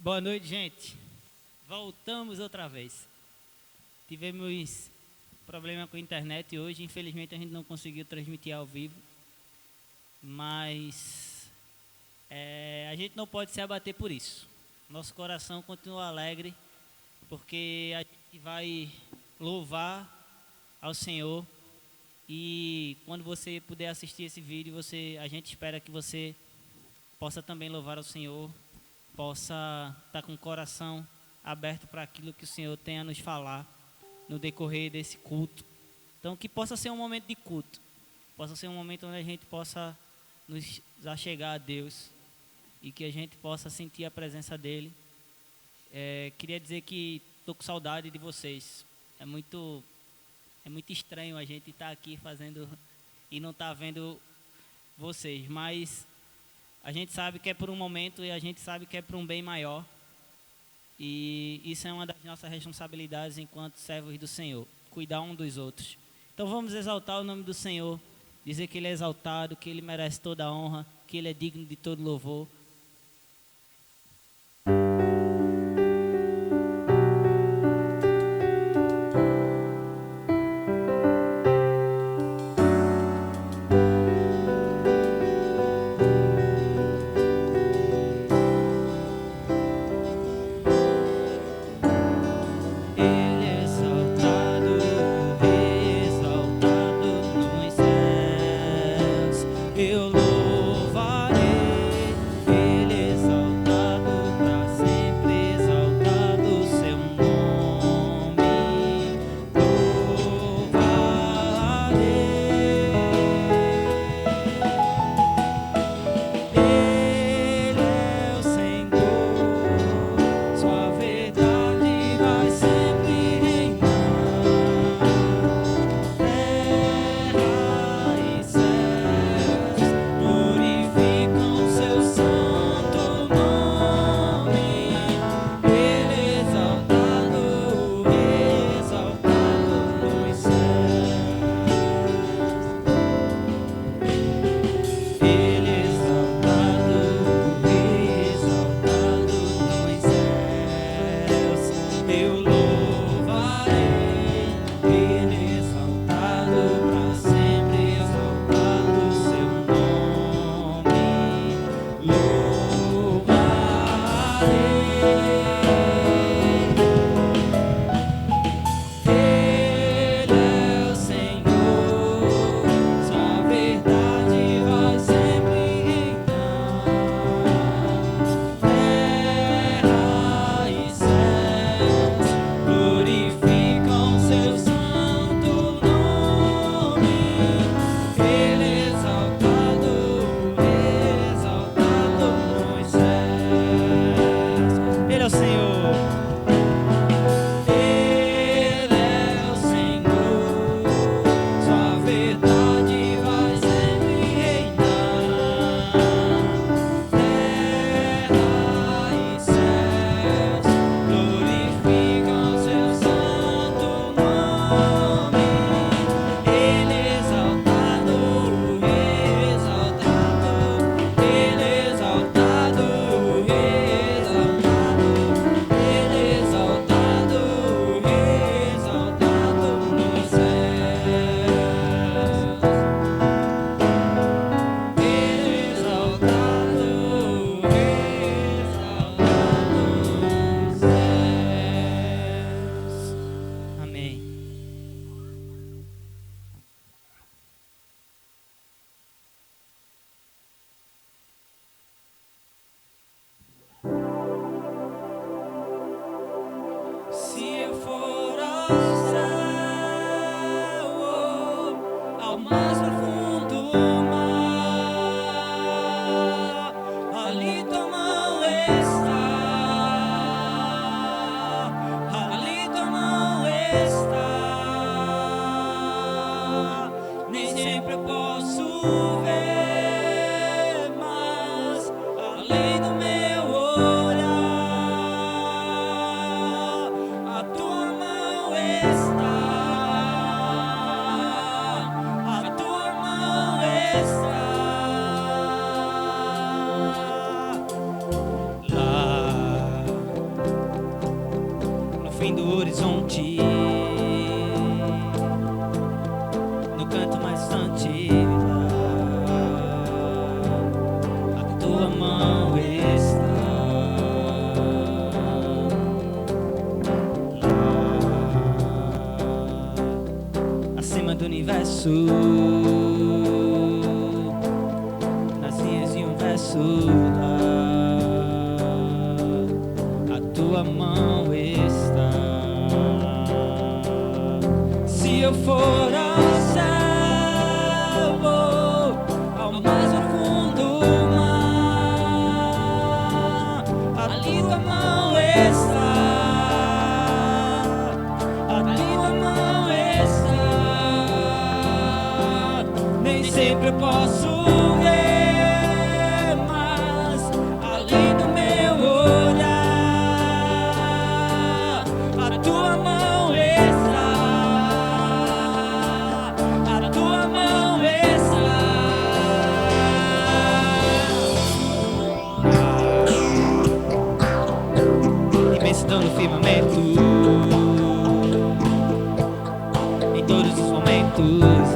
Boa noite, gente. Voltamos outra vez. Tivemos problema com a internet hoje, infelizmente a gente não conseguiu transmitir ao vivo, mas a gente não pode se abater por isso. Nosso coração continua alegre, porque a gente vai louvar ao Senhor. E quando você puder assistir esse vídeo, a gente espera que você possa também louvar ao Senhor, possa estar com o coração aberto para aquilo que o Senhor tem a nos falar no decorrer desse culto. Então, que possa ser um momento de culto, possa ser um momento onde a gente possa nos achegar a Deus e que a gente possa sentir a presença dEle. Queria dizer que estou com saudade de vocês. É muito estranho a gente estar aqui fazendo e não estar vendo vocês, mas a gente sabe que é por um momento e a gente sabe que é por um bem maior. E isso é uma das nossas responsabilidades enquanto servos do Senhor, cuidar um dos outros. Então vamos exaltar o nome do Senhor, dizer que Ele é exaltado, que Ele merece toda a honra, que Ele é digno de todo louvor. Eu louvarei. do universo, nas linhas de um verso lá, a tua mão está. Se eu for ao céu, vou ao mais profundo mar, ali tua mão está. Sempre eu posso ver, mas além do meu olhar, a tua mão está, a tua mão está. Imensidão do firmamento, em todos os momentos.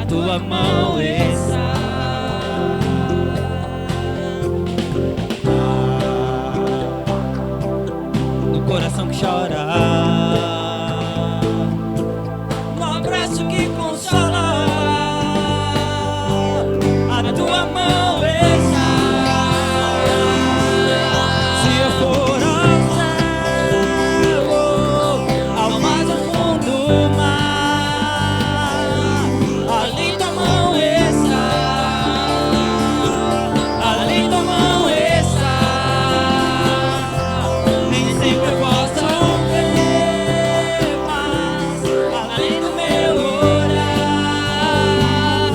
Tua mão está, no coração que chora, no abraço que consola, a tua mão está. Se eu for ao céu, ao mais profundo mar, ali tua mão está, ali tua mão está. Nem sempre eu posso ver, mas além do meu olhar,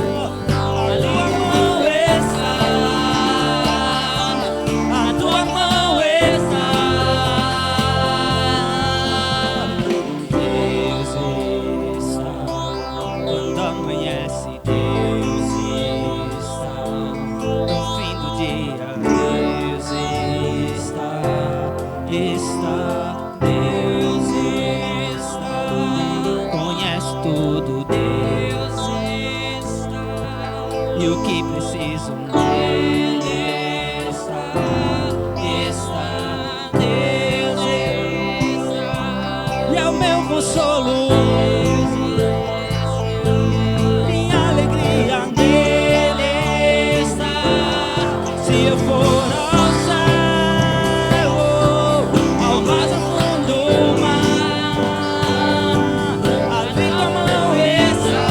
ali tua mão está, a tua mão está. Deus está quando amanhece. Deus está no fim do dia. Deus está. Deus está, conhece tudo. Deus está, e o que preciso nele está. Deus está, e é o meu consolo. Minha alegria nele está. Se eu for ao céu, ao mais profundo mar, ali tua mão está,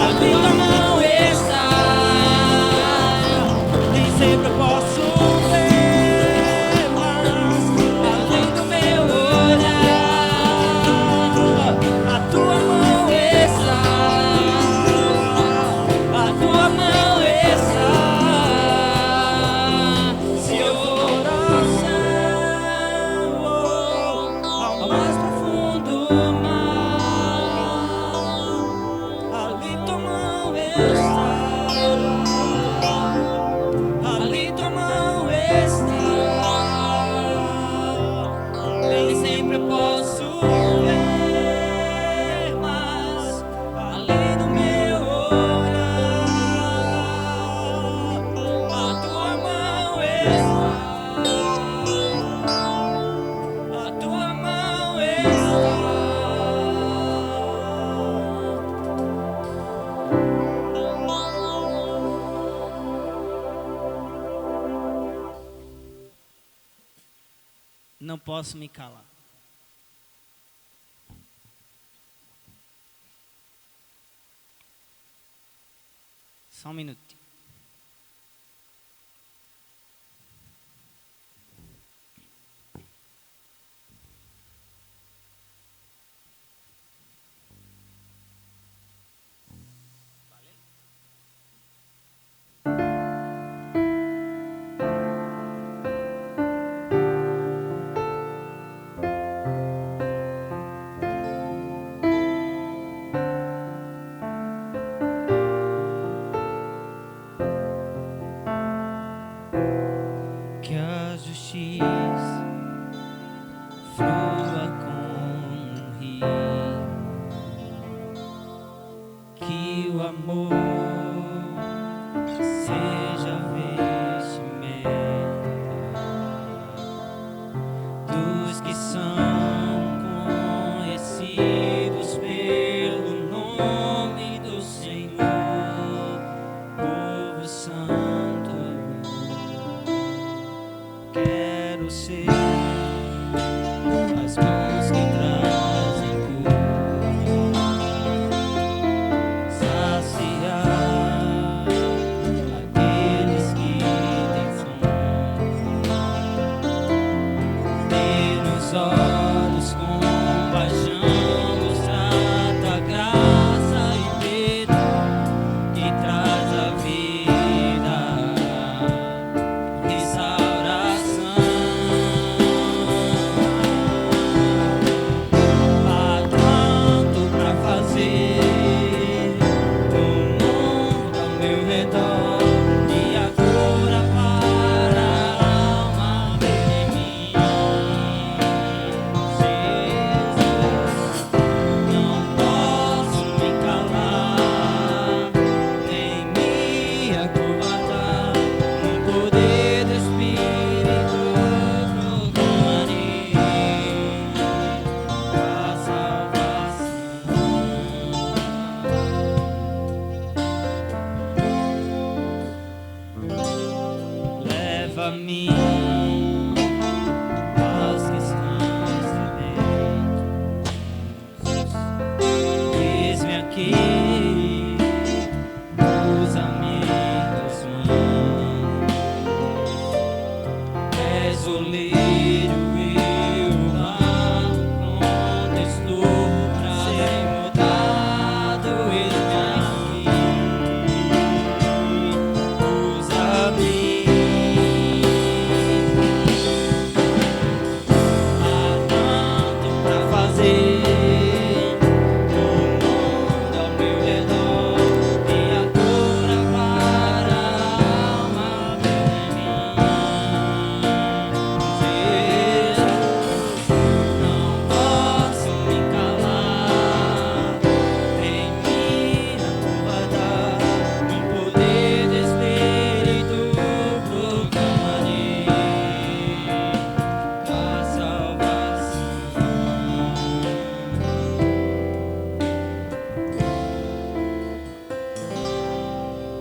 ali tua mão está. Nem sempre eu posso ver, mas além do meu olhar, a tua mão está, a tua mão está. Se eu for ao céu, ao mais profundo mar, ali tua mão está, ali tua mão está. Nem sempre eu posso ver, mas além do meu olhar, a tua mão está, a tua mão está. Não posso me calar. Só um minuto. olhos com paixão, mostrar tua graça e perdão que traz a vida, restauração. Há tanto pra fazer no mundo ao meu redor, e a cura para a alma vem em mim. Jesus, não posso me calar, nem me acovardar, no poder do Espírito proclamarei a salvação. Leva-me às questões de Deus. Eis-me aqui, usa-me das mãos. És o lírio e o barro, pronto estou pra ser mudado. Eis-me aqui, usa-me. Há tanto pra fazer no mundo ao meu redor, e a cura para a alma vem em mim. Jesus, não posso me calar, nem me acovardar, no poder do Espírito proclamarei a salvação.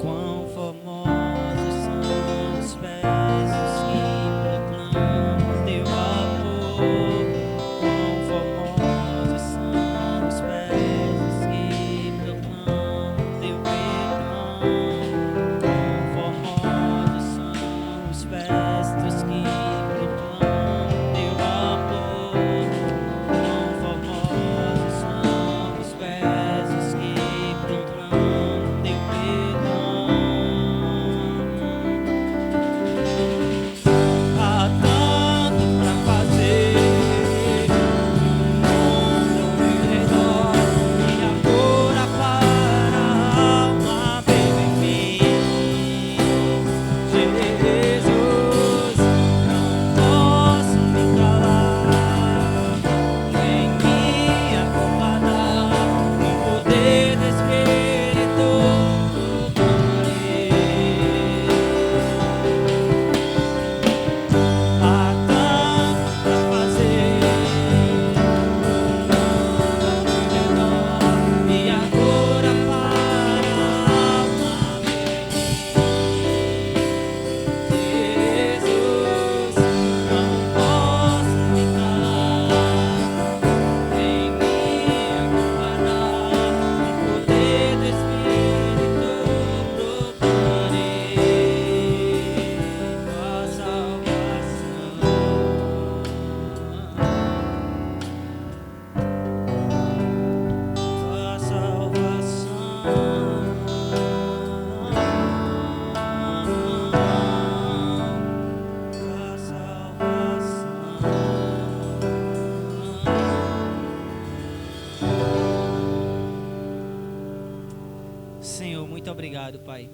Quão formosos são os pés dos que proclamam teu amor. Quão formosos são os pés dos que proclamam teu perdão. Quão formosos são os pés dos que proclamam teu amor. Quão formosos são os pés dos que proclamam teu perdão. Há tanto pra fazer no mundo ao meu redor, e a cura para a alma vem em mim. Jesus, não posso me calar, nem me acovardar, no poder do Espírito proclamarei. Há tanto pra fazer no mundo ao meu redor, e a cura para a alma vem em mim. Jesus, não posso me calar, nem me acovardar, no poder do Espírito proclamarei a salvação. A Senhor, muito obrigado, Pai,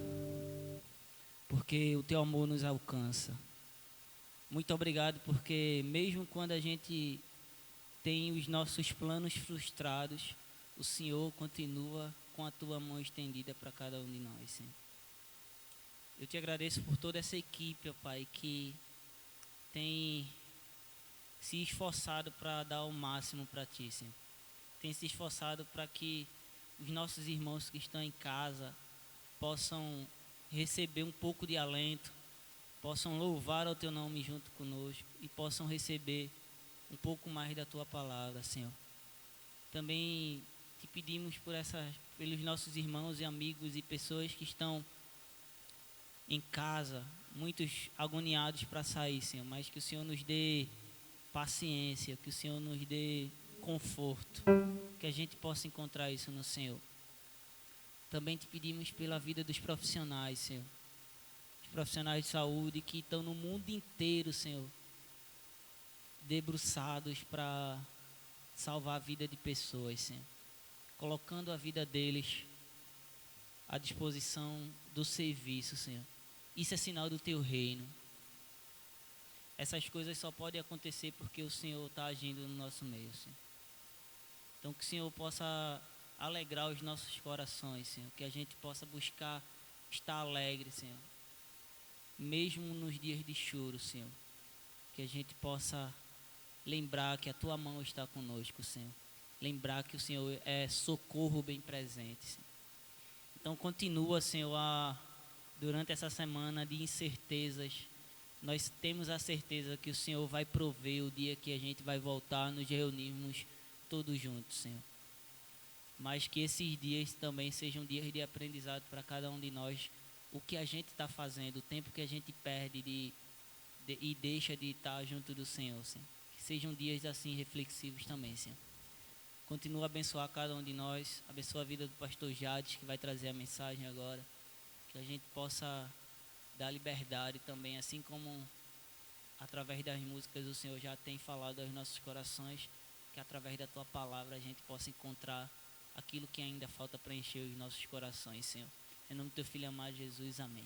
porque o Teu amor nos alcança. Muito obrigado porque mesmo quando a gente tem os nossos planos frustrados, o Senhor continua com a Tua mão estendida para cada um de nós, Senhor. Eu te agradeço por toda essa equipe, ó Pai, que tem se esforçado para dar o máximo para Ti, Senhor. Tem se esforçado para que os nossos irmãos que estão em casa possam receber um pouco de alento, possam louvar ao Teu nome junto conosco e possam receber um pouco mais da Tua palavra, Senhor. Também te pedimos pelos nossos irmãos e amigos e pessoas que estão em casa, muitos agoniados para sair, Senhor, mas que o Senhor nos dê paciência, que o Senhor nos dê conforto, que a gente possa encontrar isso no Senhor. Também te pedimos pela vida dos profissionais, Senhor. Os profissionais de saúde que estão no mundo inteiro, Senhor, debruçados para salvar a vida de pessoas, Senhor. Colocando a vida deles à disposição do serviço, Senhor. Isso é sinal do Teu reino. Essas coisas só podem acontecer porque o Senhor está agindo no nosso meio, Senhor. Então que o Senhor possa alegrar os nossos corações, Senhor. Que a gente possa buscar estar alegre, Senhor. Mesmo nos dias de choro, Senhor. Que a gente possa lembrar que a Tua mão está conosco, Senhor. Lembrar que o Senhor é socorro bem presente, Senhor. Então continua, Senhor, durante essa semana de incertezas. Nós temos a certeza que o Senhor vai prover o dia que a gente vai voltar, nos reunirmos todos juntos, Senhor. Mas que esses dias também sejam dias de aprendizado para cada um de nós. O que a gente está fazendo, o tempo que a gente perde e deixa de estar junto do Senhor, Senhor. Que sejam dias assim reflexivos também, Senhor. Continua a abençoar cada um de nós. Abençoa a vida do pastor Jades, que vai trazer a mensagem agora. Que a gente possa dar liberdade também, assim como através das músicas o Senhor já tem falado aos nossos corações. Que através da Tua palavra a gente possa encontrar aquilo que ainda falta preencher os nossos corações, Senhor. Em nome do Teu Filho amado Jesus, amém.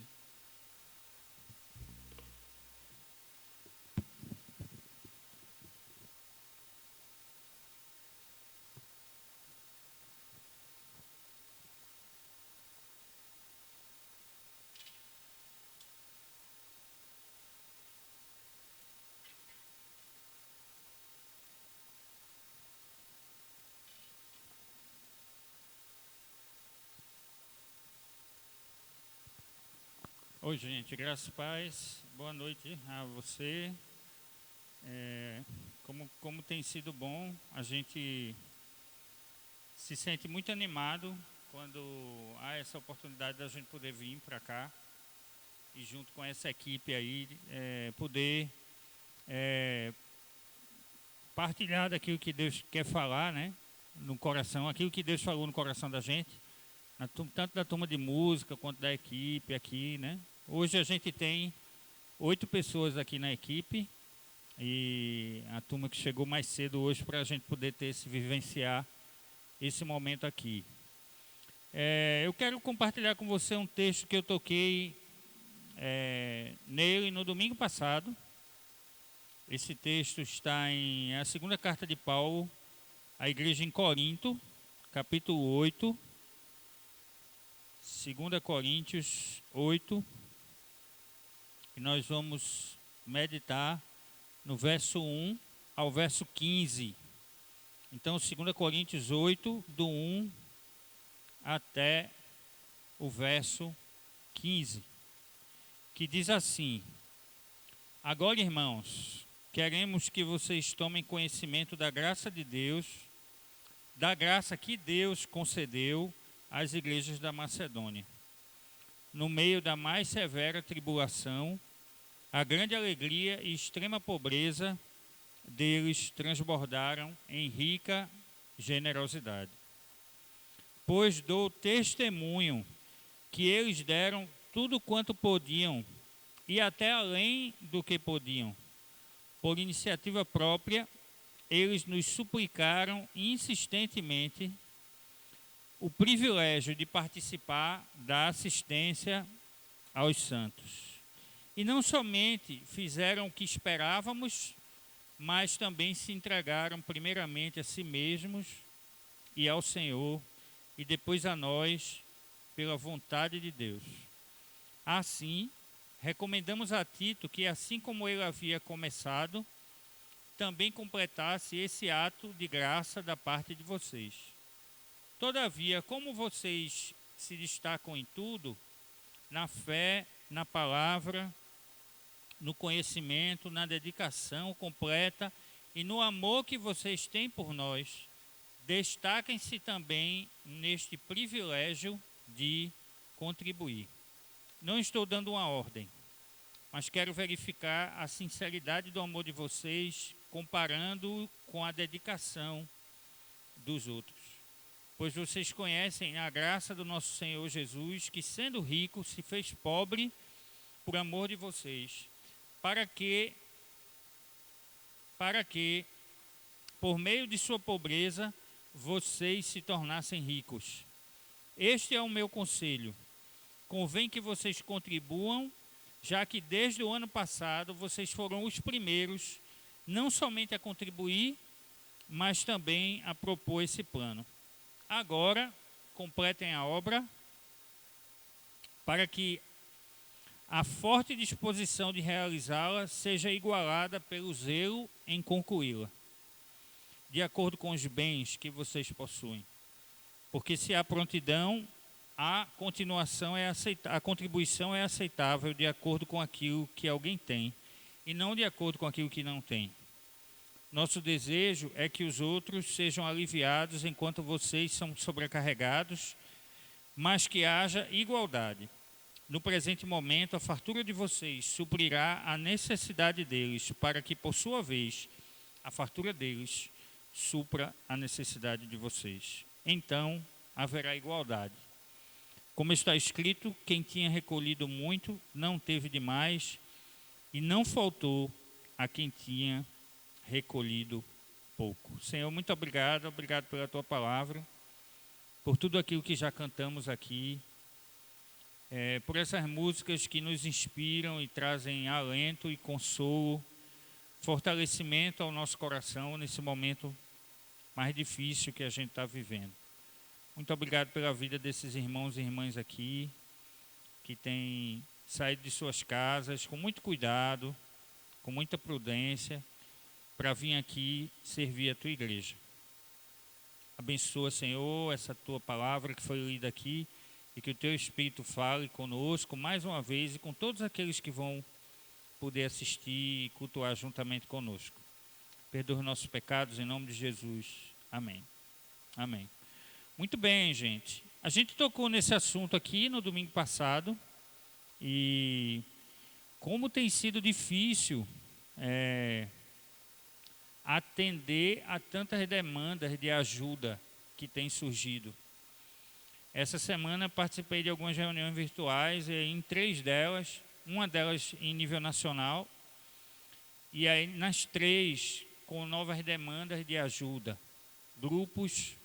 Oi, gente, graças e paz, boa noite a você. Como tem sido bom, a gente se sente muito animado quando há essa oportunidade da gente poder vir para cá e junto com essa equipe aí, poder partilhar daquilo que Deus quer falar, né, no coração, aquilo que Deus falou no coração da gente, tanto da turma de música quanto da equipe aqui, né. Hoje a gente tem 8 pessoas aqui na equipe e a turma que chegou mais cedo hoje para a gente poder vivenciar esse momento aqui. Eu quero compartilhar com você um texto que eu toquei nele no domingo passado. Esse texto está em a segunda carta de Paulo à igreja em Corinto, capítulo 8, 2 Coríntios 8. E nós vamos meditar no verso 1 ao verso 15. Então, 2 Coríntios 8, do 1 até o verso 15, que diz assim: Agora, irmãos, queremos que vocês tomem conhecimento da graça de Deus, da graça que Deus concedeu às igrejas da Macedônia. No meio da mais severa tribulação, a grande alegria e extrema pobreza deles transbordaram em rica generosidade. Pois dou testemunho que eles deram tudo quanto podiam e até além do que podiam. Por iniciativa própria, eles nos suplicaram insistentemente o privilégio de participar da assistência aos santos. E não somente fizeram o que esperávamos, mas também se entregaram primeiramente a si mesmos e ao Senhor, e depois a nós, pela vontade de Deus. Assim, recomendamos a Tito que, assim como ele havia começado, também completasse esse ato de graça da parte de vocês. Todavia, como vocês se destacam em tudo, na fé, na palavra, no conhecimento, na dedicação completa e no amor que vocês têm por nós, destaquem-se também neste privilégio de contribuir. Não estou dando uma ordem, mas quero verificar a sinceridade do amor de vocês comparando com a dedicação dos outros. Pois vocês conhecem a graça do nosso Senhor Jesus, que sendo rico se fez pobre por amor de vocês, para que, por meio de sua pobreza, vocês se tornassem ricos. Este é o meu conselho. Convém que vocês contribuam, já que desde o ano passado vocês foram os primeiros, não somente a contribuir, mas também a propor esse plano. Agora, completem a obra, para que a forte disposição de realizá-la seja igualada pelo zelo em concluí-la, de acordo com os bens que vocês possuem. Porque se há prontidão, a contribuição é aceitável de acordo com aquilo que alguém tem, e não de acordo com aquilo que não tem. Nosso desejo é que os outros sejam aliviados enquanto vocês são sobrecarregados, mas que haja igualdade. No presente momento, a fartura de vocês suprirá a necessidade deles, para que, por sua vez, a fartura deles supra a necessidade de vocês. Então, haverá igualdade. Como está escrito, quem tinha recolhido muito não teve demais, e não faltou a quem tinha recolhido pouco. Senhor, muito obrigado pela tua palavra, por tudo aquilo que já cantamos aqui, por essas músicas que nos inspiram e trazem alento e consolo, fortalecimento ao nosso coração nesse momento mais difícil que a gente está vivendo. Muito obrigado pela vida desses irmãos e irmãs aqui, que têm saído de suas casas com muito cuidado, com muita prudência, para vir aqui servir a tua igreja. Abençoa, Senhor, essa tua palavra que foi lida aqui, e que o teu Espírito fale conosco mais uma vez e com todos aqueles que vão poder assistir e cultuar juntamente conosco. Perdoa os nossos pecados em nome de Jesus. Amém. Amém. Muito bem, gente. A gente tocou nesse assunto aqui no domingo passado, e como tem sido difícil atender a tantas demandas de ajuda que têm surgido. Essa semana participei de algumas reuniões virtuais, e em 3 delas, uma delas em nível nacional, e aí nas 3 com novas demandas de ajuda. Grupos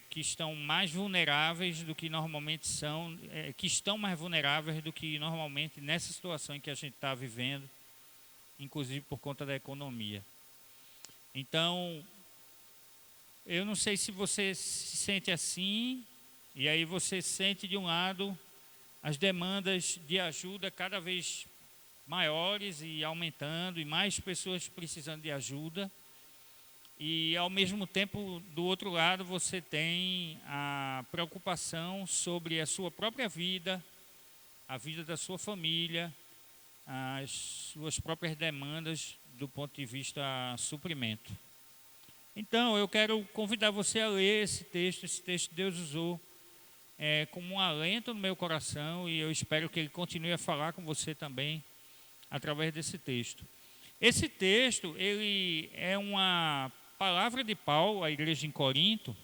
que estão mais vulneráveis do que normalmente são, que estão mais vulneráveis do que normalmente nessa situação em que a gente está vivendo, inclusive por conta da economia. Então, eu não sei se você se sente assim, e aí você sente de um lado as demandas de ajuda cada vez maiores e aumentando, e mais pessoas precisando de ajuda, e ao mesmo tempo, do outro lado, você tem a preocupação sobre a sua própria vida, a vida da sua família, as suas próprias demandas do ponto de vista suprimento. Então, eu quero convidar você a ler esse texto Deus usou como um alento no meu coração, e eu espero que ele continue a falar com você também através desse texto. Esse texto, ele é uma palavra de Paulo à igreja em Corinto,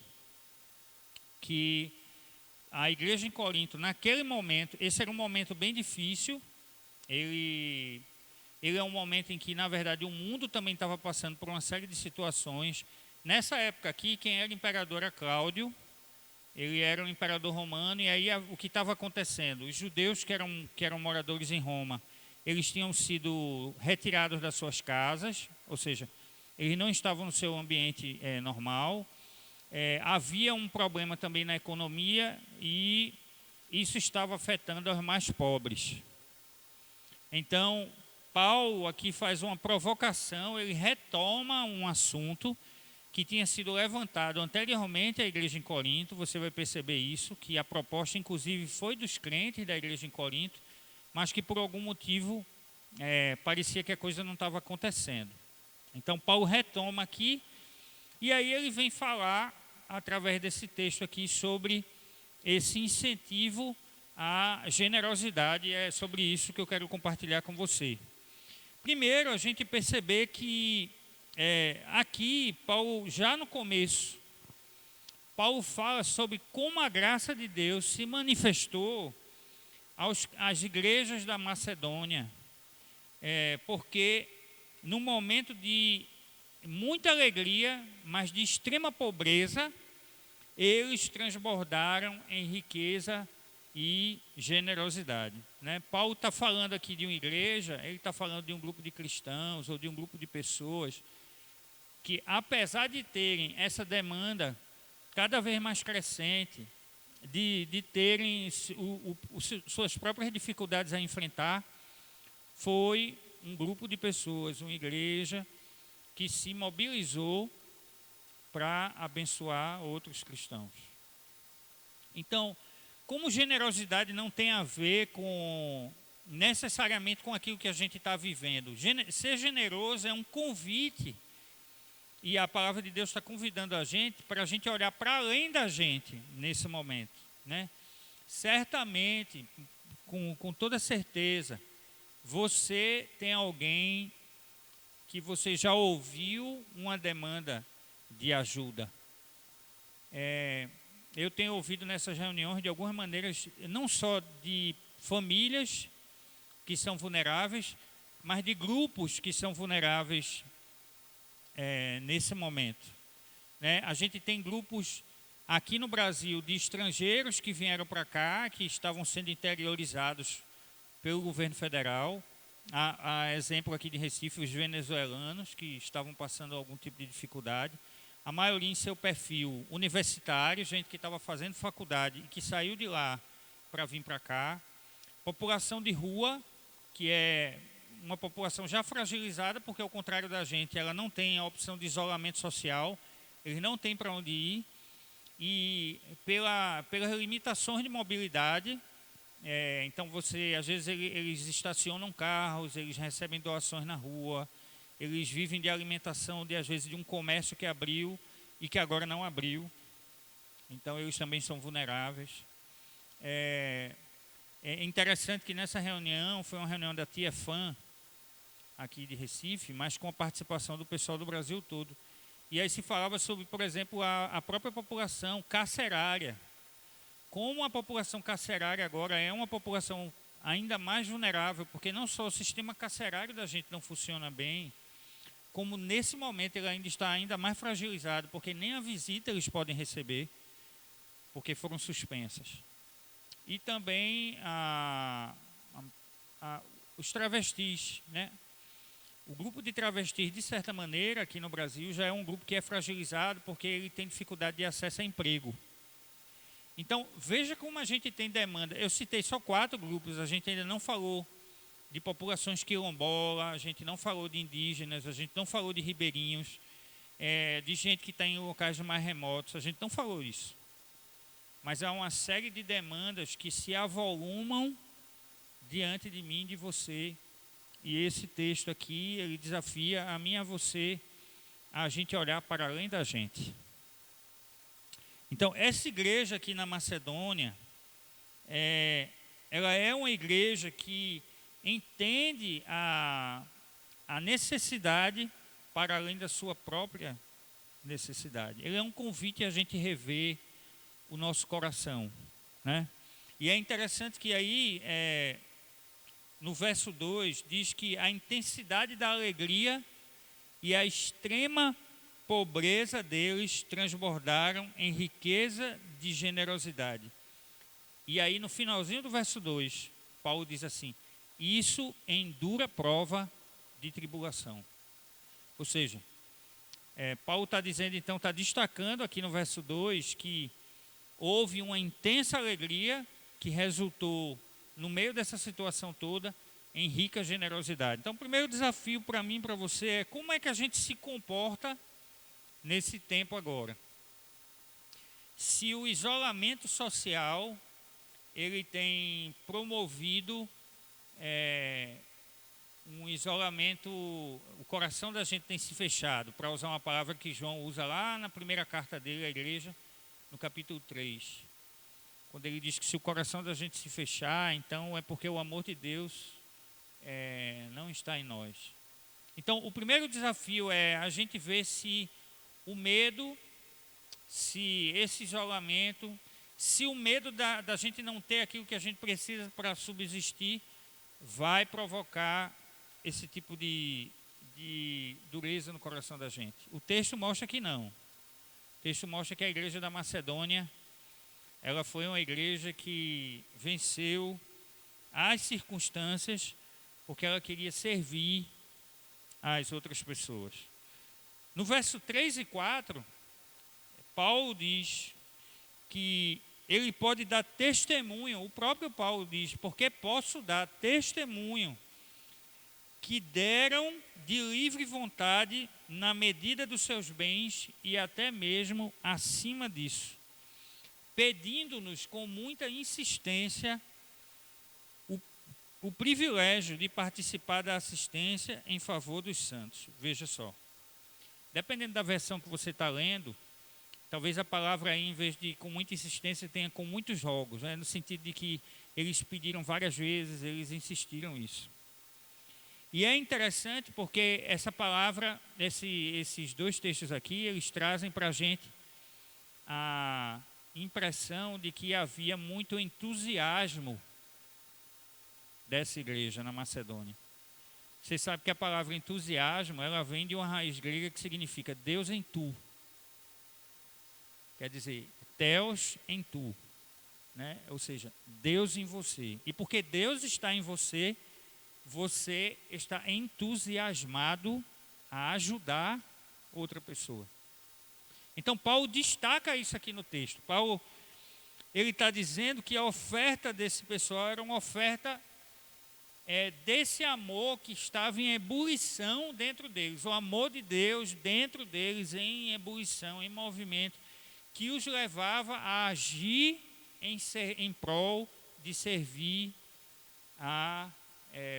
que a igreja em Corinto, naquele momento, esse era um momento bem difícil, ele é um momento em que, na verdade, o mundo também estava passando por uma série de situações. Nessa época aqui, quem era imperador era Cláudio, ele era um imperador romano, e aí o que estava acontecendo? Os judeus que eram moradores em Roma, eles tinham sido retirados das suas casas, ou seja, eles não estavam no seu ambiente normal. Havia um problema também na economia, e isso estava afetando os mais pobres. Então, Paulo aqui faz uma provocação, ele retoma um assunto que tinha sido levantado anteriormente à igreja em Corinto. Você vai perceber isso, que a proposta inclusive foi dos crentes da igreja em Corinto, mas que por algum motivo parecia que a coisa não estava acontecendo. Então Paulo retoma aqui, e aí ele vem falar, através desse texto aqui, sobre esse incentivo à generosidade. É sobre isso que eu quero compartilhar com você. Primeiro, a gente perceber que aqui, Paulo, já no começo, Paulo fala sobre como a graça de Deus se manifestou às igrejas da Macedônia, porque num momento de muita alegria, mas de extrema pobreza, eles transbordaram em riqueza e generosidade. Né? Paulo está falando aqui de uma igreja, ele está falando de um grupo de cristãos ou de um grupo de pessoas que, apesar de terem essa demanda cada vez mais crescente, de terem suas próprias dificuldades a enfrentar, foi um grupo de pessoas, uma igreja que se mobilizou para abençoar outros cristãos. Então, como generosidade não tem a ver necessariamente com aquilo que a gente está vivendo, ser generoso é um convite, e a palavra de Deus está convidando a gente para a gente olhar para além da gente nesse momento, né? Certamente, com toda certeza, você tem alguém que você já ouviu uma demanda de ajuda. Eu tenho ouvido nessas reuniões, de algumas maneiras, não só de famílias que são vulneráveis, mas de grupos que são vulneráveis nesse momento. Né? A gente tem grupos aqui no Brasil de estrangeiros que vieram para cá, que estavam sendo interiorizados pelo governo federal. Há exemplo aqui de Recife, os venezuelanos que estavam passando algum tipo de dificuldade. A maioria em seu perfil universitário, gente que estava fazendo faculdade e que saiu de lá para vir para cá. População de rua, que é uma população já fragilizada, porque ao contrário da gente, ela não tem a opção de isolamento social, eles não têm para onde ir, e pelas limitações de mobilidade, então às vezes eles estacionam carros, eles recebem doações na rua, eles vivem de alimentação, às vezes de um comércio que abriu e que agora não abriu, então eles também são vulneráveis. É interessante que nessa reunião, foi uma reunião da TIEFAM, aqui de Recife, mas com a participação do pessoal do Brasil todo. E aí se falava sobre, por exemplo, a própria população carcerária. Como a população carcerária agora é uma população ainda mais vulnerável, porque não só o sistema carcerário da gente não funciona bem, como nesse momento ele ainda está ainda mais fragilizado, porque nem a visita eles podem receber, porque foram suspensas. E também os travestis, né? O grupo de travestis, de certa maneira, aqui no Brasil, já é um grupo que é fragilizado porque ele tem dificuldade de acesso a emprego. Então, veja como a gente tem demanda. Eu citei só 4 grupos, a gente ainda não falou de populações quilombolas, a gente não falou de indígenas, a gente não falou de ribeirinhos, de gente que está em locais mais remotos, a gente não falou isso. Mas há uma série de demandas que se avolumam diante de mim, de você. E esse texto aqui, ele desafia a mim e a você a gente olhar para além da gente. Então, essa igreja aqui na Macedônia, ela é uma igreja que entende a necessidade para além da sua própria necessidade. Ele é um convite a gente rever o nosso coração, né? E é interessante que aí, no verso 2, diz que a intensidade da alegria e a extrema pobreza deles transbordaram em riqueza de generosidade. E aí no finalzinho do verso 2, Paulo diz assim: isso em dura prova de tribulação. Ou seja, Paulo está dizendo, então, está destacando aqui no verso 2 que houve uma intensa alegria que resultou, no meio dessa situação toda, em rica generosidade. Então, o primeiro desafio para mim e para você é como é que a gente se comporta nesse tempo agora. Se o isolamento social, ele tem promovido um isolamento, o coração da gente tem se fechado, para usar uma palavra que João usa lá na primeira carta dele à igreja, no capítulo 3, quando ele diz que se o coração da gente se fechar, então é porque o amor de Deus não está em nós. Então, o primeiro desafio é a gente ver se o medo, se esse isolamento, se o medo da gente não ter aquilo que a gente precisa para subsistir, vai provocar esse tipo de dureza no coração da gente. O texto mostra que não. O texto mostra que a igreja da Macedônia, ela foi uma igreja que venceu as circunstâncias, porque ela queria servir às outras pessoas. No verso 3 e 4, Paulo diz que ele pode dar testemunho, o próprio Paulo diz, porque posso dar testemunho que deram de livre vontade na medida dos seus bens e até mesmo acima disso, pedindo-nos com muita insistência o privilégio de participar da assistência em favor dos santos. Veja só, dependendo da versão que você está lendo, talvez a palavra aí, em vez de com muita insistência, tenha com muitos rogos, né? No sentido de que eles pediram várias vezes, eles insistiram isso. E é interessante porque essa palavra, esses dois textos aqui, eles trazem para a gente a impressão de que havia muito entusiasmo dessa igreja na Macedônia. Você sabe que a palavra entusiasmo, ela vem de uma raiz grega que significa Deus em tu. Quer dizer, Theos em tu, né? Ou seja, Deus em você. E porque Deus está em você, você está entusiasmado a ajudar outra pessoa. Então Paulo destaca isso aqui no texto. Paulo, ele está dizendo que a oferta desse pessoal era uma oferta desse amor que estava em ebulição dentro deles. O amor de Deus dentro deles em ebulição, em movimento, que os levava a agir em prol de servir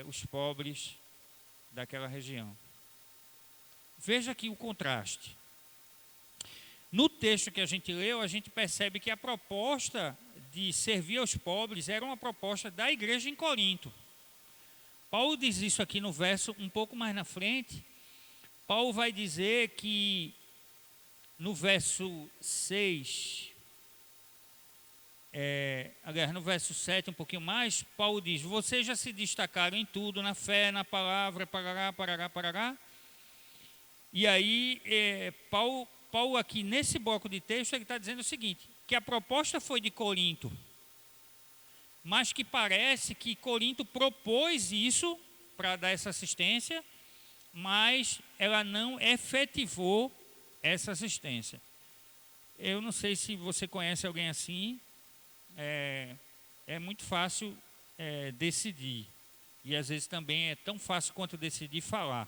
os pobres daquela região. Veja aqui o contraste. No texto que a gente leu, a gente percebe que a proposta de servir aos pobres era uma proposta da igreja em Corinto. Paulo diz isso aqui no verso um pouco mais na frente. Paulo vai dizer que no verso 6, aliás, no verso 7, um pouquinho mais, Paulo diz: vocês já se destacaram em tudo, na fé, na palavra, parará. E aí, Paulo aqui nesse bloco de texto, ele está dizendo o seguinte, que a proposta foi de Corinto, mas que parece que Corinto propôs isso para dar essa assistência, mas ela não efetivou essa assistência. Eu não sei se você conhece alguém assim. É muito fácil decidir, e às vezes também é tão fácil quanto decidir falar.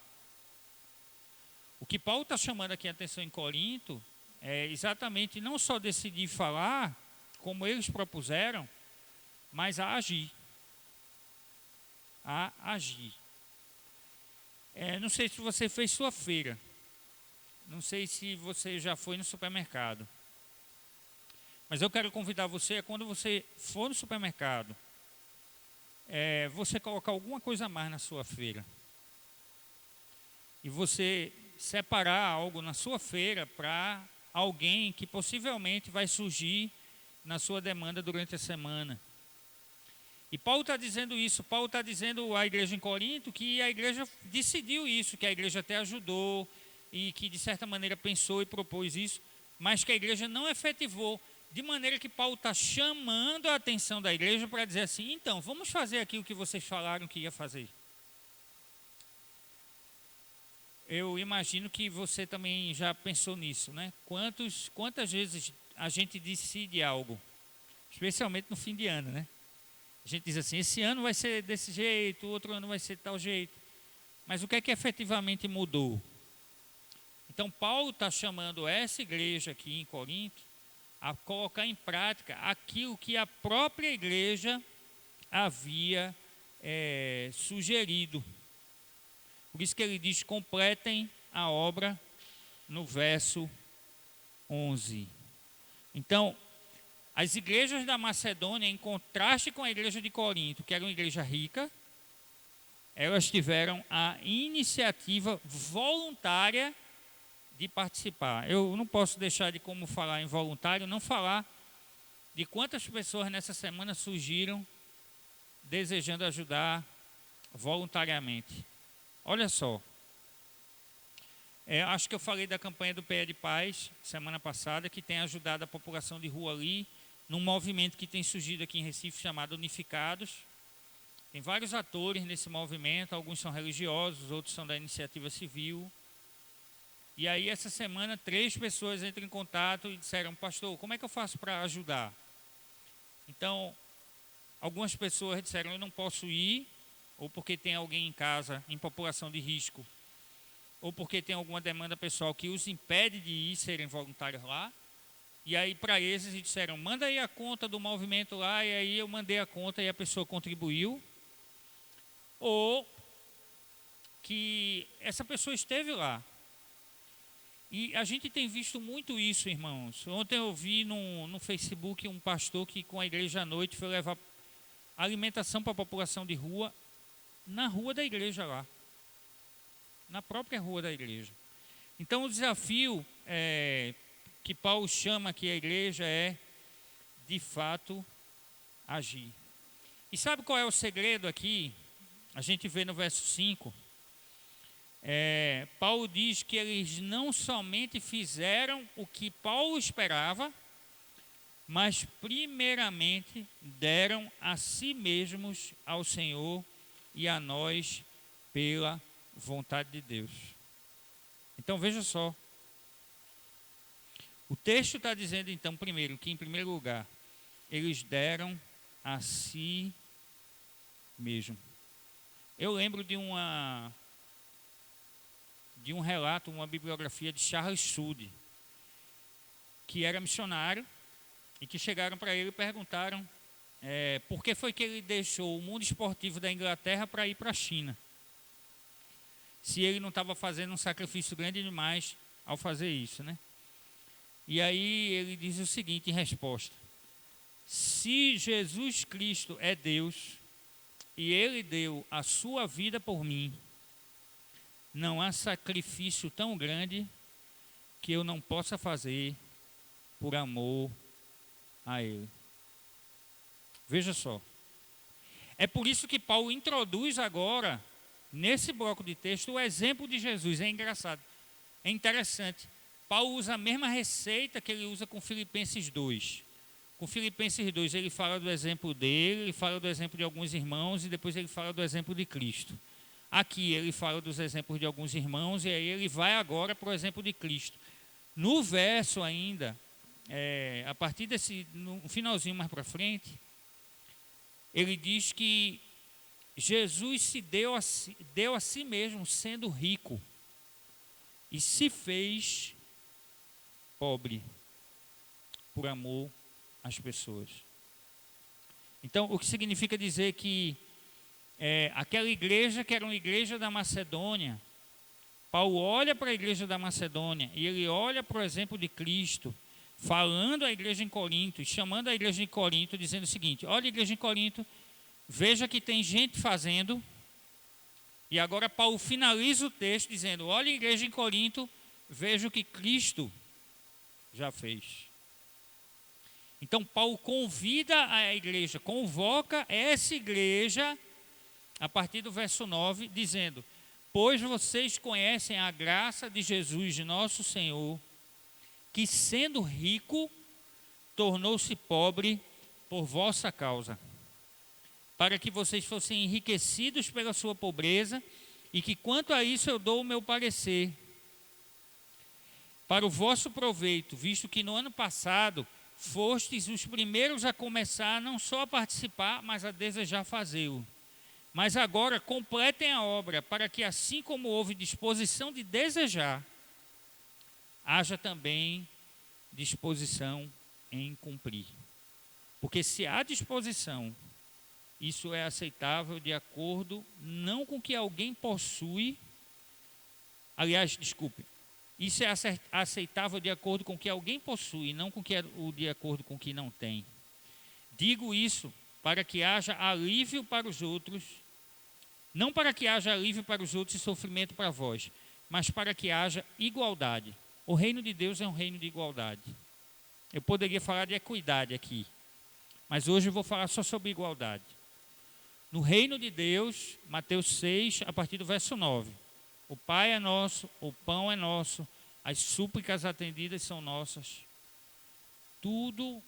O que Paulo está chamando aqui a atenção em Corinto é exatamente não só decidir falar, como eles propuseram, mas a agir. Não sei se você fez sua feira, não sei se você já foi no supermercado, mas eu quero convidar você, quando você for no supermercado, você colocar alguma coisa a mais na sua feira. E você separar algo na sua feira para alguém que possivelmente vai surgir na sua demanda durante a semana. E Paulo está dizendo isso, Paulo está dizendo à igreja em Corinto que a igreja decidiu isso, que a igreja até ajudou e que de certa maneira pensou e propôs isso, mas que a igreja não efetivou. De maneira que Paulo está chamando a atenção da igreja para dizer assim, então, vamos fazer aqui o que vocês falaram que ia fazer. Eu imagino que você também já pensou nisso, né? Quantas vezes a gente decide algo, especialmente no fim de ano, né? A gente diz assim, esse ano vai ser desse jeito, o outro ano vai ser de tal jeito. Mas o que é que efetivamente mudou? Então, Paulo está chamando essa igreja aqui em Corinto a colocar em prática aquilo que a própria igreja havia sugerido. Por isso que ele diz, completem a obra no verso 11. Então, as igrejas da Macedônia, em contraste com a igreja de Corinto, que era uma igreja rica, elas tiveram a iniciativa voluntária de participar. Eu não posso deixar de, como falar em voluntário, não falar de quantas pessoas nessa semana surgiram desejando ajudar voluntariamente. Olha só, acho que eu falei da campanha do PE de Paz semana passada, que tem ajudado a população de rua ali, num movimento que tem surgido aqui em Recife chamado Unificados. Tem vários atores nesse movimento, alguns são religiosos, outros são da iniciativa civil. E aí essa semana 3 pessoas entram em contato e disseram: pastor, como é que eu faço para ajudar? Então, algumas pessoas disseram: eu não posso ir, ou porque tem alguém em casa em população de risco, ou porque tem alguma demanda pessoal que os impede de ir, serem voluntários lá. E aí para eles disseram: manda aí a conta do movimento lá, e aí eu mandei a conta e a pessoa contribuiu. Ou que essa pessoa esteve lá. E a gente tem visto muito isso, irmãos. Ontem eu vi no Facebook um pastor que com a igreja à noite foi levar alimentação para a população de rua, na rua da igreja lá. Na própria rua da igreja. Então o desafio que Paulo chama aqui a igreja é, de fato, agir. E sabe qual é o segredo aqui? A gente vê no verso 5. Paulo diz que eles não somente fizeram o que Paulo esperava, mas primeiramente deram a si mesmos ao Senhor e a nós pela vontade de Deus. Então veja só. O texto está dizendo então, primeiro, que em primeiro lugar, eles deram a si mesmo. Eu lembro de um relato, uma bibliografia de Charles Sud, que era missionário, e que chegaram para ele e perguntaram por que foi que ele deixou o mundo esportivo da Inglaterra para ir para a China, se ele não estava fazendo um sacrifício grande demais ao fazer isso, né? E aí ele diz o seguinte em resposta: se Jesus Cristo é Deus e Ele deu a sua vida por mim, não há sacrifício tão grande que eu não possa fazer por amor a Ele. Veja só. É por isso que Paulo introduz agora, nesse bloco de texto, o exemplo de Jesus. É engraçado, é interessante. Paulo usa a mesma receita que ele usa com Filipenses 2. Com Filipenses 2 ele fala do exemplo dele, ele fala do exemplo de alguns irmãos e depois ele fala do exemplo de Cristo. Aqui ele fala dos exemplos de alguns irmãos e aí ele vai agora para o exemplo de Cristo. No verso ainda, a partir no finalzinho mais para frente, ele diz que Jesus se deu a si mesmo sendo rico e se fez pobre por amor às pessoas. Então, o que significa dizer que aquela igreja que era uma igreja da Macedônia, Paulo olha para a igreja da Macedônia e ele olha para o exemplo de Cristo, falando à igreja em Corinto e chamando a igreja em Corinto, dizendo o seguinte: olha, igreja em Corinto, veja que tem gente fazendo. E agora Paulo finaliza o texto dizendo: olha, igreja em Corinto, veja o que Cristo já fez. Então Paulo convida a igreja, convoca essa igreja a partir do verso 9, dizendo: pois vocês conhecem a graça de Jesus, de nosso Senhor, que sendo rico, tornou-se pobre por vossa causa, para que vocês fossem enriquecidos pela sua pobreza, e que quanto a isso eu dou o meu parecer, para o vosso proveito, visto que no ano passado fostes os primeiros a começar não só a participar, mas a desejar fazê-lo. Mas agora completem a obra, para que assim como houve disposição de desejar, haja também disposição em cumprir. Porque se há disposição, isso é aceitável de acordo não com o que alguém possui, aliás, desculpe, isso é aceitável de acordo com o que alguém possui, não de acordo com o que não tem. Digo isso para que haja alívio para os outros Não para que haja alívio para os outros e sofrimento para vós, mas para que haja igualdade. O reino de Deus é um reino de igualdade. Eu poderia falar de equidade aqui, mas hoje eu vou falar só sobre igualdade. No reino de Deus, Mateus 6, a partir do verso 9. O Pai é nosso, o pão é nosso, as súplicas atendidas são nossas. Tudo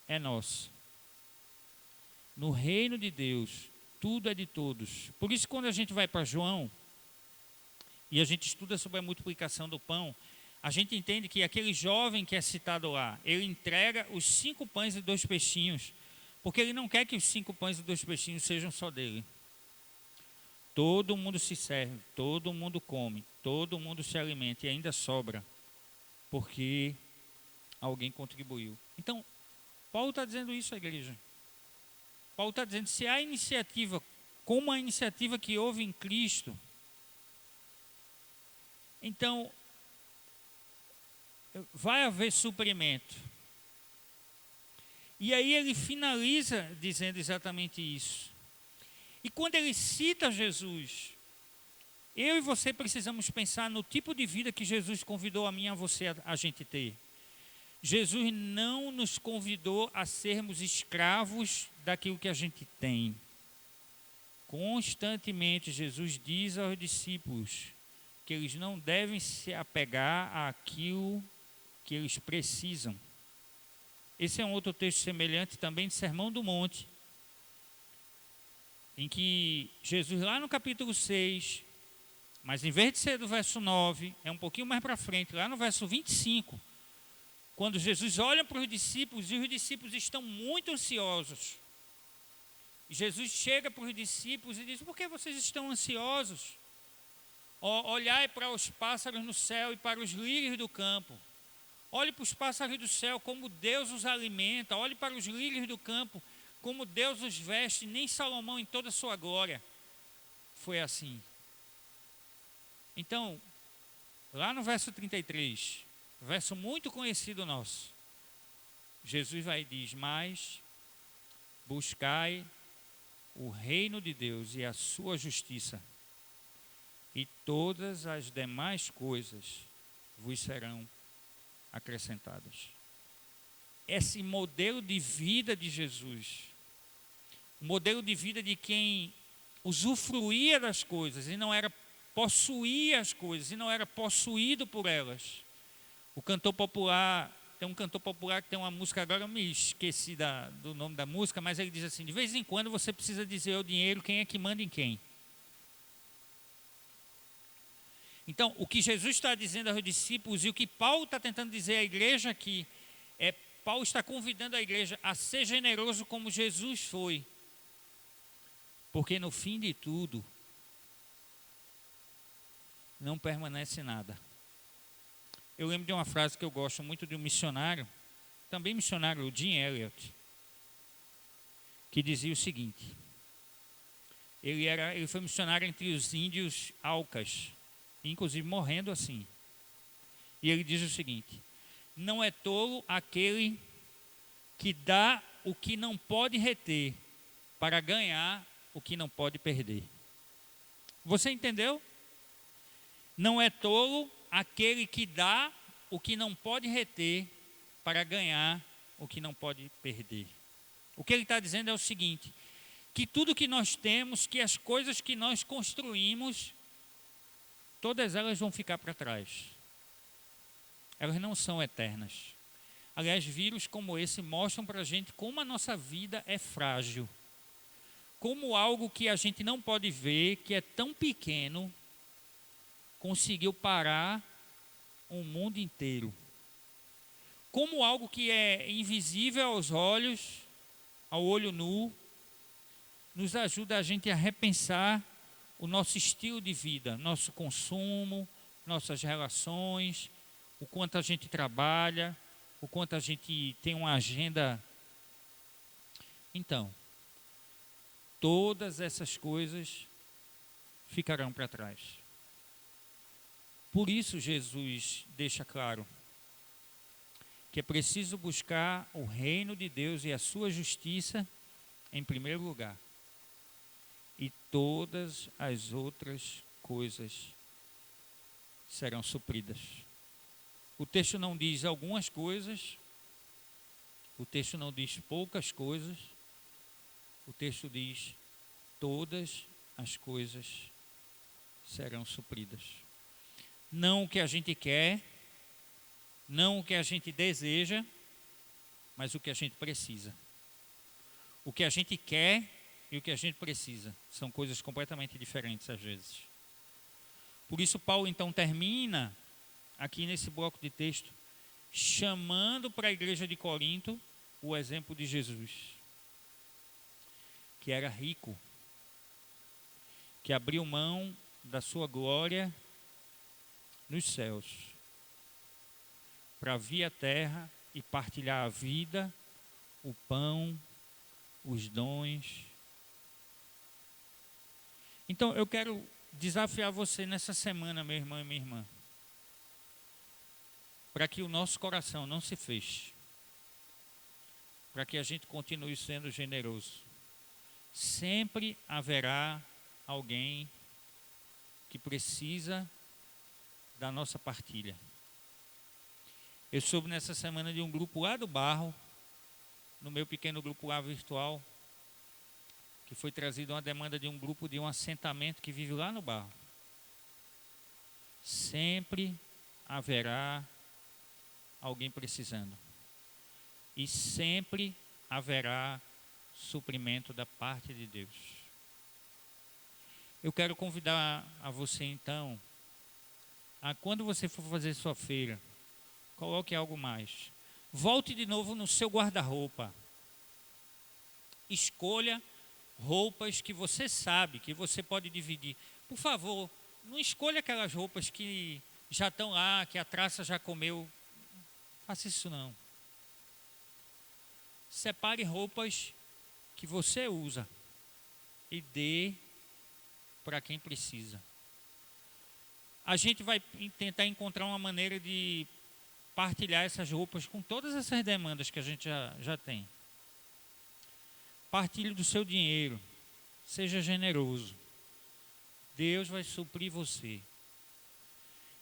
é nosso. No reino de Deus, tudo é de todos. Por isso, quando a gente vai para João, e a gente estuda sobre a multiplicação do pão, a gente entende que aquele jovem que é citado lá, ele entrega os 5 pães e 2 peixinhos, porque ele não quer que os 5 pães e 2 peixinhos sejam só dele. Todo mundo se serve, todo mundo come, todo mundo se alimenta e ainda sobra, porque alguém contribuiu. Então, Paulo está dizendo isso à igreja. Paulo está dizendo, se há iniciativa, como a iniciativa que houve em Cristo, então, vai haver suprimento. E aí ele finaliza dizendo exatamente isso. E quando ele cita Jesus, eu e você precisamos pensar no tipo de vida que Jesus convidou a mim e a você a gente ter. Jesus não nos convidou a sermos escravos daquilo que a gente tem. Constantemente Jesus diz aos discípulos que eles não devem se apegar àquilo que eles precisam. Esse é um outro texto semelhante também de Sermão do Monte, em que Jesus, lá no capítulo 6, mas em vez de ser do verso 9, é um pouquinho mais para frente, lá no verso 25, quando Jesus olha para os discípulos e os discípulos estão muito ansiosos. E Jesus chega para os discípulos e diz, por que vocês estão ansiosos? Olhai para os pássaros no céu e para os lírios do campo. Olhe para os pássaros do céu, como Deus os alimenta. Olhe para os lírios do campo, como Deus os veste. Nem Salomão em toda a sua glória foi assim. Então, lá no verso 33, verso muito conhecido nosso, Jesus vai e diz, mas buscai o reino de Deus e a sua justiça, e todas as demais coisas vos serão acrescentadas. Esse modelo de vida de Jesus, o modelo de vida de quem usufruía das coisas e não era possuía as coisas e não era possuído por elas. O cantor popular, tem um cantor popular que tem uma música, agora eu me esqueci do nome da música, mas ele diz assim, de vez em quando você precisa dizer ao dinheiro quem é que manda em quem. Então, o que Jesus está dizendo aos discípulos e o que Paulo está tentando dizer à igreja aqui, Paulo está convidando a igreja a ser generoso como Jesus foi. Porque no fim de tudo, não permanece nada. Eu lembro de uma frase que eu gosto muito de um missionário, também missionário, o Jim Elliot, que dizia o seguinte, ele foi missionário entre os índios Aucas, inclusive morrendo assim. E ele diz o seguinte, não é tolo aquele que dá o que não pode reter para ganhar o que não pode perder. Você entendeu? Não é tolo aquele que dá o que não pode reter para ganhar o que não pode perder. O que ele está dizendo é o seguinte, que tudo que nós temos, que as coisas que nós construímos, todas elas vão ficar para trás. Elas não são eternas. Aliás, vírus como esse mostram para a gente como a nossa vida é frágil. Como algo que a gente não pode ver, que é tão pequeno, conseguiu parar o mundo inteiro. Como algo que é invisível aos olhos, ao olho nu, nos ajuda a gente a repensar o nosso estilo de vida, nosso consumo, nossas relações, o quanto a gente trabalha, o quanto a gente tem uma agenda. Então, todas essas coisas ficarão para trás. Por isso Jesus deixa claro que é preciso buscar o reino de Deus e a sua justiça em primeiro lugar. e todas as outras coisas serão supridas. O texto não diz algumas coisas, o texto não diz poucas coisas, o texto diz todas as coisas serão supridas. Não o que a gente quer, não o que a gente deseja, mas o que a gente precisa. O que a gente quer e o que a gente precisa são coisas completamente diferentes às vezes. Por isso Paulo então termina aqui nesse bloco de texto chamando para a igreja de Corinto o exemplo de Jesus, que era rico, que abriu mão da sua glória nos céus para vir à terra e partilhar a vida, o pão, os dons. Então eu quero desafiar você nessa semana, meu irmão e minha irmã, para que o nosso coração não se feche, para que a gente continue sendo generoso. Sempre haverá alguém que precisa da nossa partilha. Eu soube nessa semana de um grupo lá do Barro, no meu pequeno grupo lá virtual, que foi trazido uma demanda de um grupo de um assentamento que vive lá no Barro. Sempre haverá alguém precisando. E sempre haverá suprimento da parte de Deus. Eu quero convidar a você então, a quando você for fazer sua feira, coloque algo mais. Volte de novo no seu guarda-roupa. Escolha roupas que você sabe, que você pode dividir. Por favor, não escolha aquelas roupas que já estão lá, que a traça já comeu. Faça isso não. Separe roupas que você usa e dê para quem precisa. A gente vai tentar encontrar uma maneira de partilhar essas roupas com todas essas demandas que a gente já tem. Partilhe do seu dinheiro. Seja generoso. Deus vai suprir você.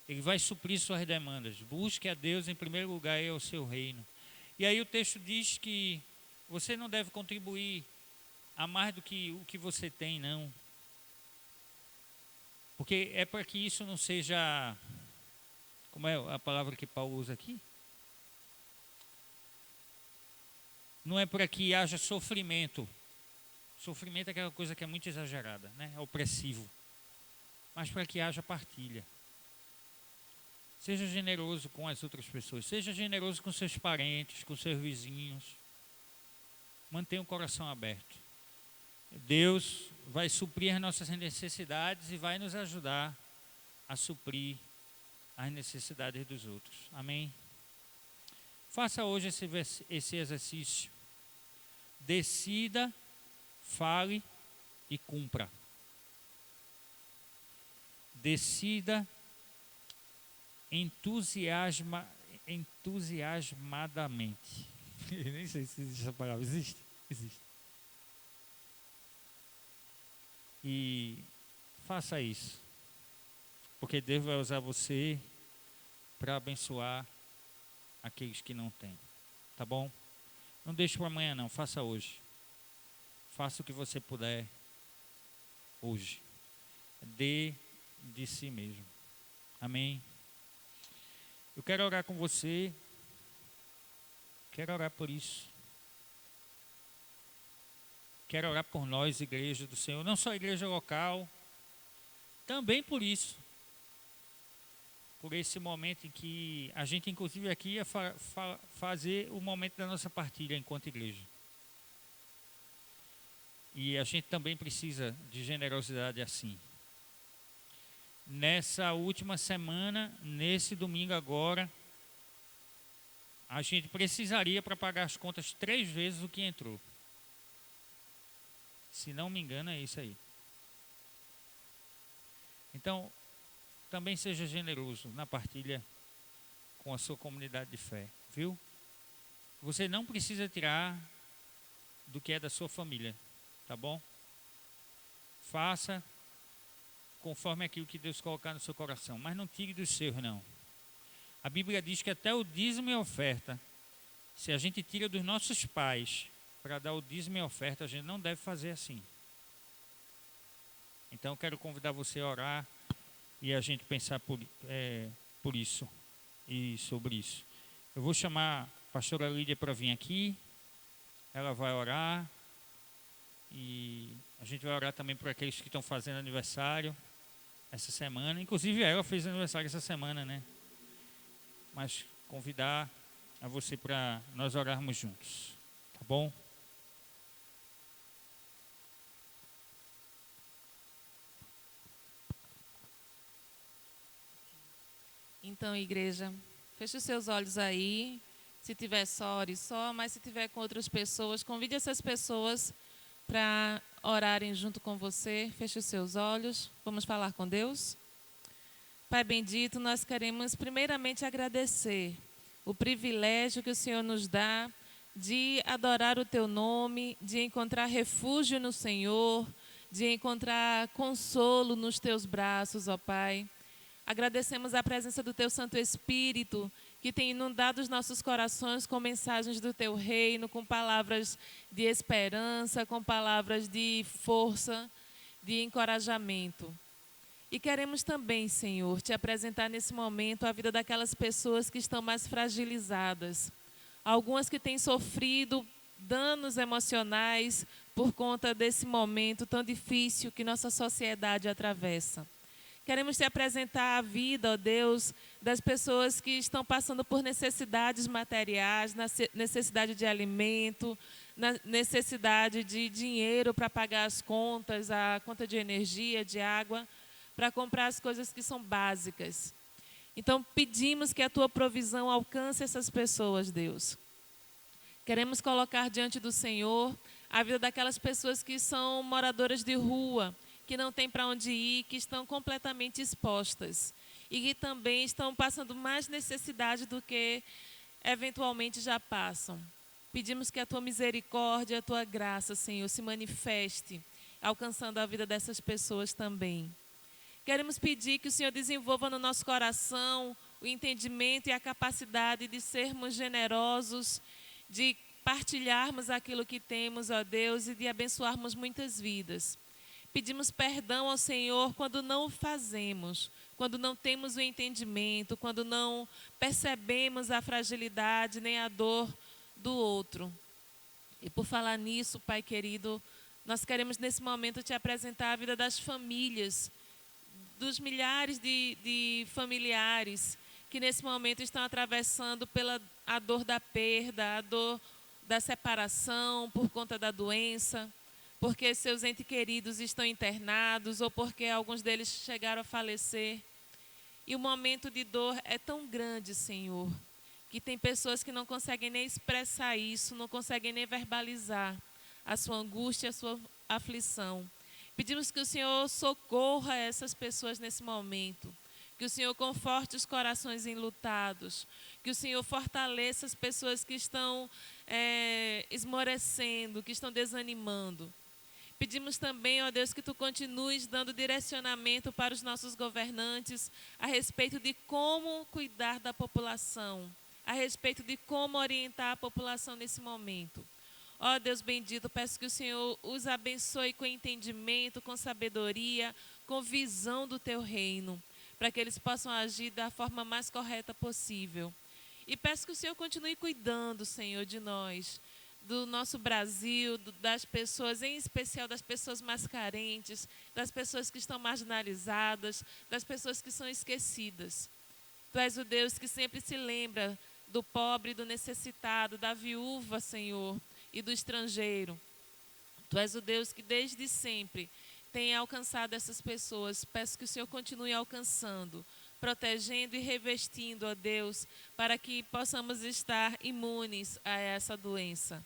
Ele vai suprir suas demandas. Busque a Deus em primeiro lugar e ao seu reino. E aí o texto diz que você não deve contribuir a mais do que o que você tem, não. Porque é para que isso não seja... Como é a palavra que Paulo usa aqui? Não é para que haja sofrimento. Sofrimento é aquela coisa que é muito exagerada, né? É opressivo. Mas para que haja partilha. Seja generoso com as outras pessoas. Seja generoso com seus parentes, com seus vizinhos. Mantenha o coração aberto. Deus vai suprir as nossas necessidades e vai nos ajudar a suprir as necessidades dos outros. Amém? Faça hoje esse exercício. Decida, fale e cumpra. Decida entusiasmadamente. Nem sei se existe essa palavra. Existe? Existe. E faça isso. Porque Deus vai usar você para abençoar aqueles que não têm. Tá bom? Não deixe para amanhã não, faça hoje. Faça o que você puder hoje. Dê de si mesmo. Amém? Eu quero orar com você. Quero orar por isso. Quero orar por nós, igreja do Senhor. Não só a igreja local. Também por isso. Por esse momento em que a gente inclusive aqui ia fazer o momento da nossa partilha enquanto igreja. E a gente também precisa de generosidade assim. Nessa última semana, nesse domingo agora, a gente precisaria para pagar as contas 3 vezes o que entrou. Se não me engano, é isso aí. Então, também seja generoso na partilha com a sua comunidade de fé, viu? Você não precisa tirar do que é da sua família, tá bom? faça conforme aquilo que Deus colocar no seu coração, mas não tire dos seus, não. A Bíblia diz que até o dízimo e a oferta, se a gente tira dos nossos pais para dar o dízimo e a oferta, a gente não deve fazer assim. Então eu quero convidar você a orar e a gente pensar por isso e sobre isso. Eu vou chamar a pastora Lídia para vir aqui, ela vai orar e a gente vai orar também por aqueles que estão fazendo aniversário essa semana. Inclusive ela fez aniversário essa semana, né? Mas convidar a você para nós orarmos juntos, tá bom? Então, igreja, feche os seus olhos aí. Se tiver só, ore só, mas se tiver com outras pessoas, convide essas pessoas para orarem junto com você. Feche os seus olhos. Vamos falar com Deus? Pai bendito, nós queremos primeiramente agradecer o privilégio que o Senhor nos dá de adorar o Teu nome, de encontrar refúgio no Senhor, de encontrar consolo nos Teus braços, ó Pai. Agradecemos a presença do Teu Santo Espírito, que tem inundado os nossos corações com mensagens do Teu reino, com palavras de esperança, com palavras de força, de encorajamento. E queremos também, Senhor, Te apresentar nesse momento a vida daquelas pessoas que estão mais fragilizadas. Algumas que têm sofrido danos emocionais por conta desse momento tão difícil que nossa sociedade atravessa. Queremos Te apresentar a vida, ó Deus, das pessoas que estão passando por necessidades materiais, necessidade de alimento, necessidade de dinheiro para pagar as contas, a conta de energia, de água, para comprar as coisas que são básicas. Então, pedimos que a Tua provisão alcance essas pessoas, Deus. Queremos colocar diante do Senhor a vida daquelas pessoas que são moradoras de rua, que não têm para onde ir, que estão completamente expostas e que também estão passando mais necessidade do que eventualmente já passam. Pedimos que a Tua misericórdia, a Tua graça, Senhor, se manifeste, alcançando a vida dessas pessoas também. Queremos pedir que o Senhor desenvolva no nosso coração o entendimento e a capacidade de sermos generosos, de partilharmos aquilo que temos, ó Deus, e de abençoarmos muitas vidas. Pedimos perdão ao Senhor quando não o fazemos, quando não temos o entendimento, quando não percebemos a fragilidade nem a dor do outro. E por falar nisso, Pai querido, nós queremos nesse momento Te apresentar a vida das famílias, dos milhares de familiares que nesse momento estão atravessando pela a dor da perda, a dor da separação por conta da doença, porque seus entes queridos estão internados ou porque alguns deles chegaram a falecer. E o momento de dor é tão grande, Senhor, que tem pessoas que não conseguem nem expressar isso, não conseguem nem verbalizar a sua angústia, a sua aflição. Pedimos que o Senhor socorra essas pessoas nesse momento, que o Senhor conforte os corações enlutados, que o Senhor fortaleça as pessoas que estão esmorecendo, que estão desanimando. Pedimos também, ó Deus, que Tu continues dando direcionamento para os nossos governantes a respeito de como cuidar da população, a respeito de como orientar a população nesse momento. Ó Deus bendito, peço que o Senhor os abençoe com entendimento, com sabedoria, com visão do Teu reino, para que eles possam agir da forma mais correta possível. E peço que o Senhor continue cuidando, Senhor, de nós, do nosso Brasil, das pessoas, em especial das pessoas mais carentes, das pessoas que estão marginalizadas, das pessoas que são esquecidas. Tu és o Deus que sempre se lembra do pobre, do necessitado, da viúva, Senhor, e do estrangeiro. Tu és o Deus que desde sempre tem alcançado essas pessoas. Peço que o Senhor continue alcançando, protegendo e revestindo, ó Deus, para que possamos estar imunes a essa doença.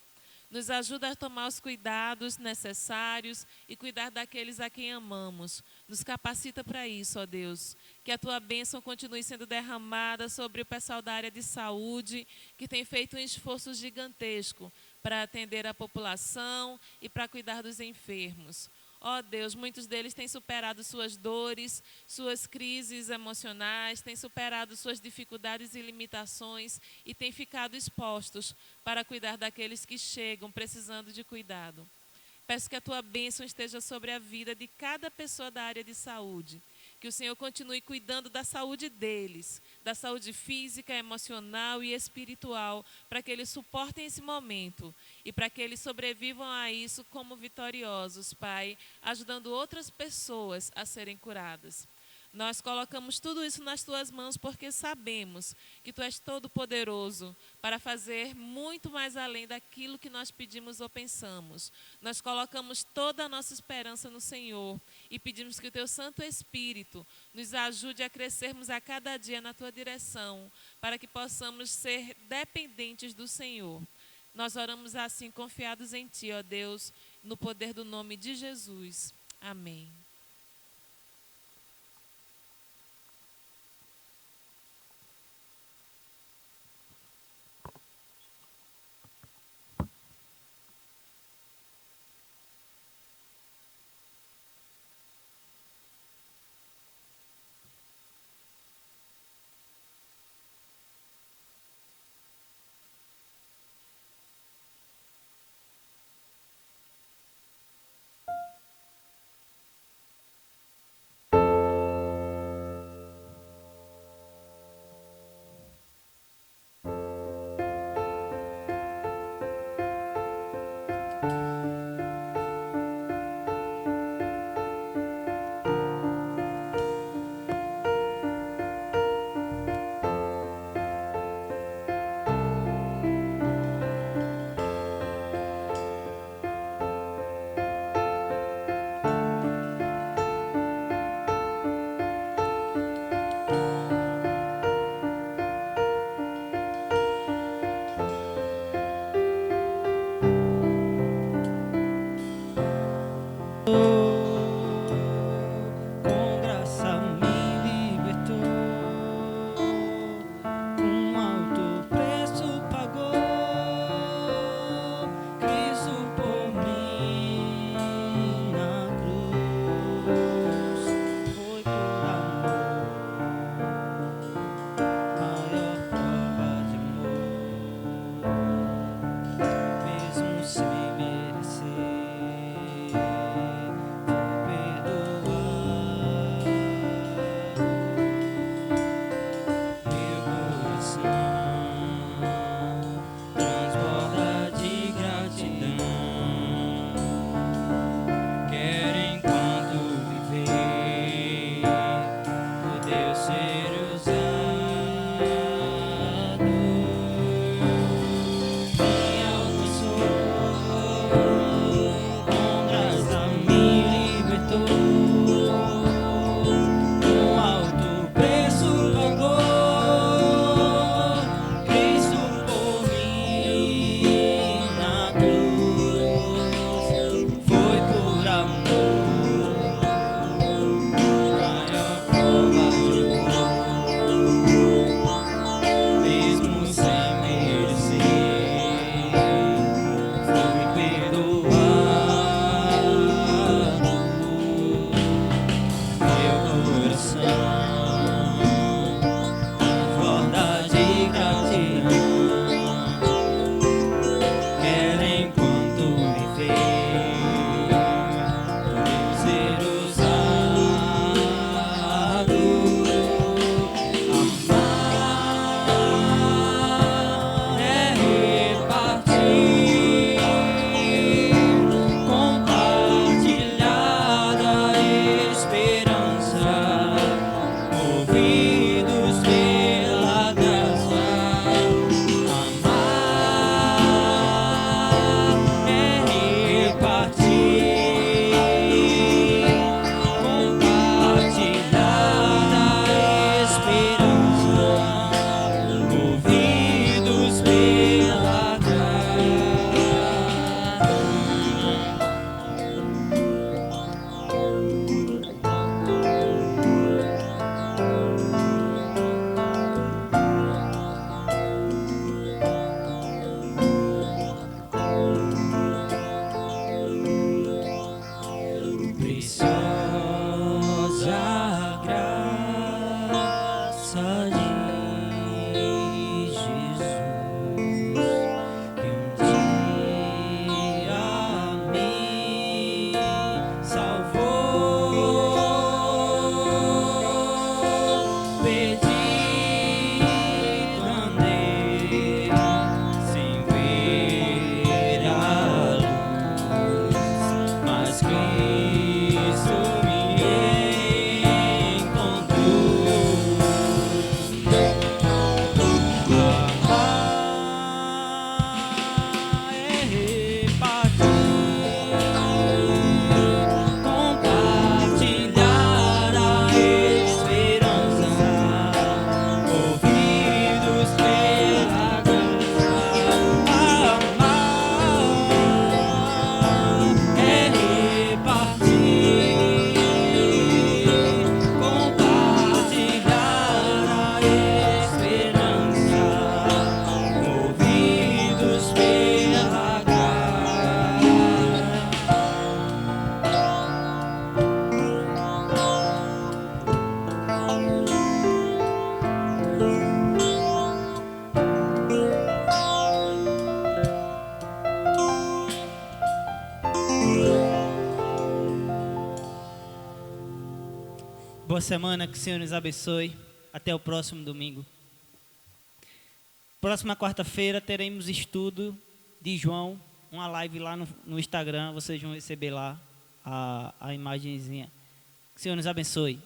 Nos ajuda a tomar os cuidados necessários e cuidar daqueles a quem amamos. Nos capacita para isso, ó Deus. Que a Tua bênção continue sendo derramada sobre o pessoal da área de saúde, que tem feito um esforço gigantesco para atender a população e para cuidar dos enfermos. Ó Deus, muitos deles têm superado suas dores, suas crises emocionais, têm superado suas dificuldades e limitações e têm ficado expostos para cuidar daqueles que chegam precisando de cuidado. Peço que a tua bênção esteja sobre a vida de cada pessoa da área de saúde. Que o Senhor continue cuidando da saúde deles, da saúde física, emocional e espiritual, para que eles suportem esse momento e para que eles sobrevivam a isso como vitoriosos, Pai, ajudando outras pessoas a serem curadas. Nós colocamos tudo isso nas tuas mãos porque sabemos que tu és todo-poderoso para fazer muito mais além daquilo que nós pedimos ou pensamos. Nós colocamos toda a nossa esperança no Senhor e pedimos que o teu Santo Espírito nos ajude a crescermos a cada dia na tua direção, para que possamos ser dependentes do Senhor. Nós oramos assim, confiados em ti, ó Deus, no poder do nome de Jesus. Amém. Boa semana, que o Senhor nos abençoe. Até o próximo domingo. Próxima quarta-feira teremos estudo de João, uma live lá no Instagram. Vocês vão receber lá a imagenzinha. Que o Senhor nos abençoe.